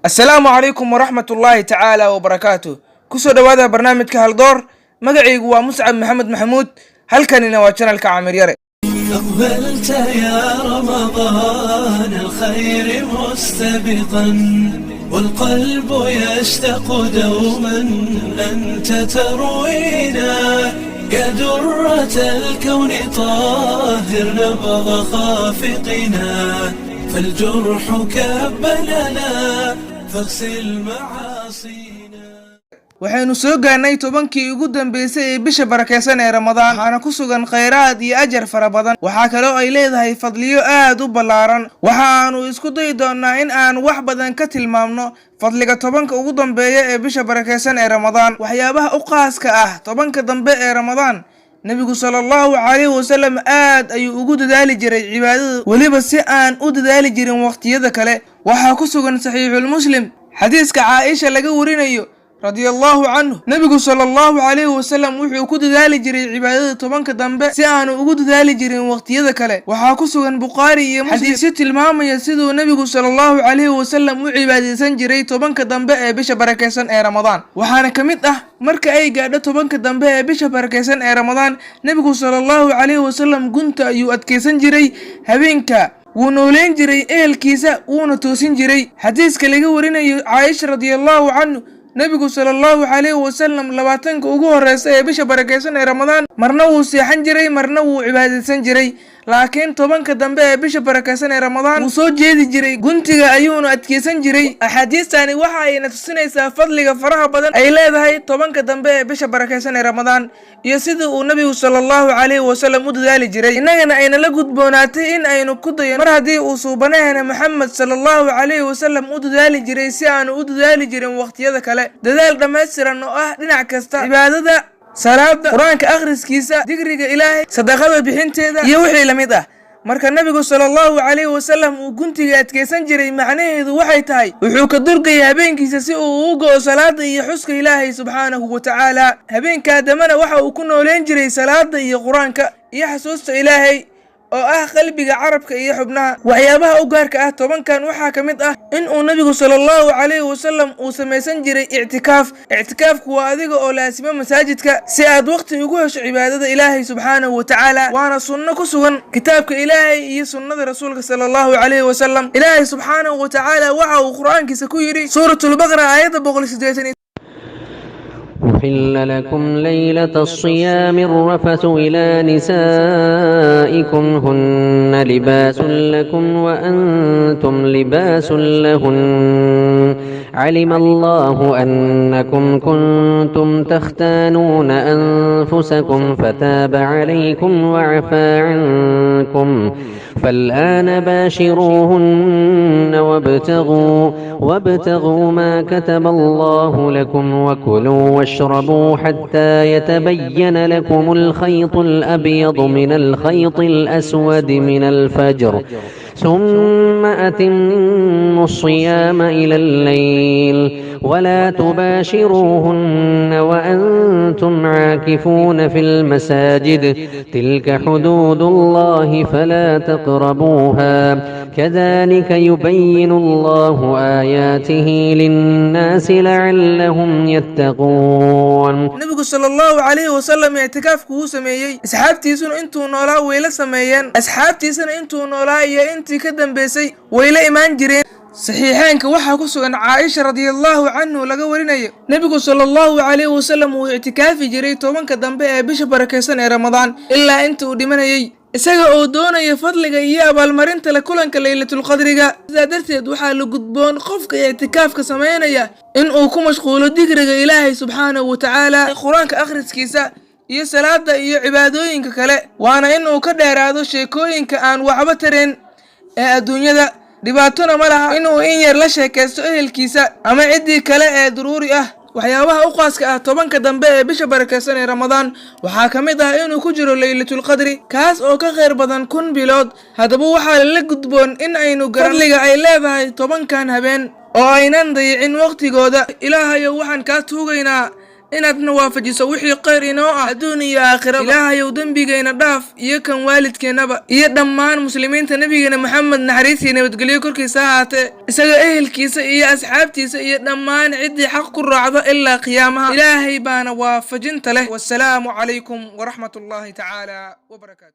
السلام عليكم ورحمة الله تعالى وبركاته. كسو دوادا برنامج كهالدور مقعيق ومسعب محمد محمود هل كان نواجنا الكعامر يري. أقبلت يا رمضان الخير مستبقا والقلب يشتاق دوما أنت تروينا يا درة الكون طاهر نبض خافقنا فالجرح كبلنا فاغسل معاصينا. waxaynu soo gaarnay tobankii ugu dambeysay ee bisha barakeysan ee Ramadaan waxaana ku sugan kheyraad iyo ajar fara badan waxa kale oo ay leedahay fadliyo aad u ballaaran waxaanu isku day doonaa in aan wax badan ka tilmaamno fadliga tobanka ugu dambeeya ee bisha barakeysan ee Ramadaan waxyaabaha u qaaska ah tobanka dambe ee Ramadaan nabigu sallallahu alayhi wasallam aad ayuu ugu dadaali jiray cibaadada waliba si aan u dadaali jirin waqtiyada kale waxa ku sugan saxiixul muslim xadiiska Aisha laga warinayo رضي الله عنه نبي صلى الله عليه وسلم وحو كود ذالي جري عبادة طبانك دنبه سيانو وقود ذالي جري وقت يذكله وحاكو سوغن بقاري حديثة المام يسيدو نبي صلى الله عليه وسلم وعبادة سنجري طبانك دنبه بيش بركيسان اي رمضان وحانا كميت مركا اي قادة طبانك دنبه بيش بركيسان اي رمضان نبي صلى الله عليه وسلم قنت يؤدكيسان جري هبينك ونولين جري اهل كيسا ونتوسين جري حديث كاليغا ورينا عائشة رضي الله عنه nabigu sallallahu alayhi wasallam labaatanka ugu horeysay ee bisha barakeysan ee Ramadaan marna wuu seexan jiray marna wuu cibaadeysan jiray laakiin tobanka dambe ee bisha barakeysan ee Ramadaan wuu soo jeedi jiray guntiga ayuuna adkeysan jiray axaadiistani waxa ay tusinaysaa fadliga faraha badan ay leedahay tobanka dambe ee bisha barakeysan ee Ramadaan iyo sida uu nabigu sallallahu alayhi wasallam u dadaali jiray inagana ayna la gudboonaatay in aynu ku dayo mar hadii uu suubanaheena Muhammad sallallahu alayhi wasallam u dadaali jiray si aanu u dadaali jirin waqtiyada kale dadaal dhameystiran oo ah dhinac kasta cibaadada salaada quraanka akhriskiisa digriga ilaahay sadaqada bixinteeda iyo wixii la mid ah marka nabigu sallallahu alayhi wasallam uu guntiga adkeysan jiray macnaheedu waxay tahay wuxuu ka durgay habeenkiisa si uu ugu go'o salaada iyo xuska ilaahay subhanahu wa ta'ala habeenka damana waxa uu ku nooleen jiray salaada iyo quraanka iyo xasuusta ilaahay oo ah qalbiga carabka iyo xubnaha waxyaabaha u gaarka ah tobankan waxa kamid ah in uu nabigu sallallahu alayhi wasallam uu sameeysan jiray i'tikaafku waa adiga oo laasima masaajidka si aad waqti ugu hesho cibaadada ilaahay subhanahu wa ta'ala waana sunno ku sugan kitaabka ilaahay iyo sunnada rasuulka sallallahu alayhi wasallam ilaahay subhanahu wa ta'ala waxa uu quraankiisa ku yiri suuratul baqara aayada 180 أحل لكم ليلة الصيام الرفث إلى نسائكم هن لباس لكم وأنتم لباس لهن علم الله أنكم كنتم تختانون أنفسكم فتاب عليكم وعفى عنكم فالآن باشروهن وابتغوا ما كتب الله لكم وكلوا واشربوا حتى يتبين لكم الخيط الأبيض من الخيط الأسود من الفجر ثم أتموا الصيام إلى الليل ولا تباشروهن وأنتم عاكفون في المساجد تلك حدود الله فلا تقربوها كذلك يبين الله آياته للناس لعلهم يتقون. النبي صلى الله عليه وسلم اعتكافك هو سميي أصحابتيسن انتو نولا ويلا سميين أصحابتيسن انتو نولا يا انتي كدن بيسي ويلا إيمان جرين صحيحانك waxa ku sugan Aisha radiyallahu anhu laga warinayo nabigu sallallahu alayhi wasallam uu i'tikaafi jiray tobanka dambe ee bisha barakeysan ee Ramadaan ilaa inta uu dhimanayay isaga oo doonaya fadliga iyo abaalmarinta la kulanka laylatul qadriga sida darteed waxa la gudboon qofka i'tikaafka sameeynaya in uu ku mashquulo digriga ilaahay subhanahu wa ta'ala quraanka akhriskiisa iyo salaada iyo cibaadooyinka kale waana in uu ka dheeraado sheekooyinka aan waxba tareen ee adduunyada dhibaatona ma laha inuu in yar la sheekaysto ehelkiisa ama cidii kale ee daruuri ah waxyaabaha u qaaska ah tobanka dambe ee bisha barakeysan ee Ramadaan waxa kamid ah inuu ku jiro laylatul qadri kaas oo ka khayr badan 1000 bilood hadaba waxa la gudboon in aynu garliga ay leedahay tobankan habeen oo aynan dayicin waqtigooda ilaahay waxaan ka tuugaynaa inaadna waafajiso wixii khayr inoo ah adduun iyo aakhiraba. ilaahayow dembigayna dhaaf iyo kan waalidkeennaba iyo dhammaan muslimiinta nabigeena maxamed naxariis iyo nabadgelyo korkiisa ahaatee isaga ehelkiisa iyo asxaabtiisa iyo dhammaan ciddii xaq ku raacdo ilaa qiyaamaha. ilaahay baana waafajinta leh. wassalaamu calaykum waraxmatullaahi tacaala wabarakaatu.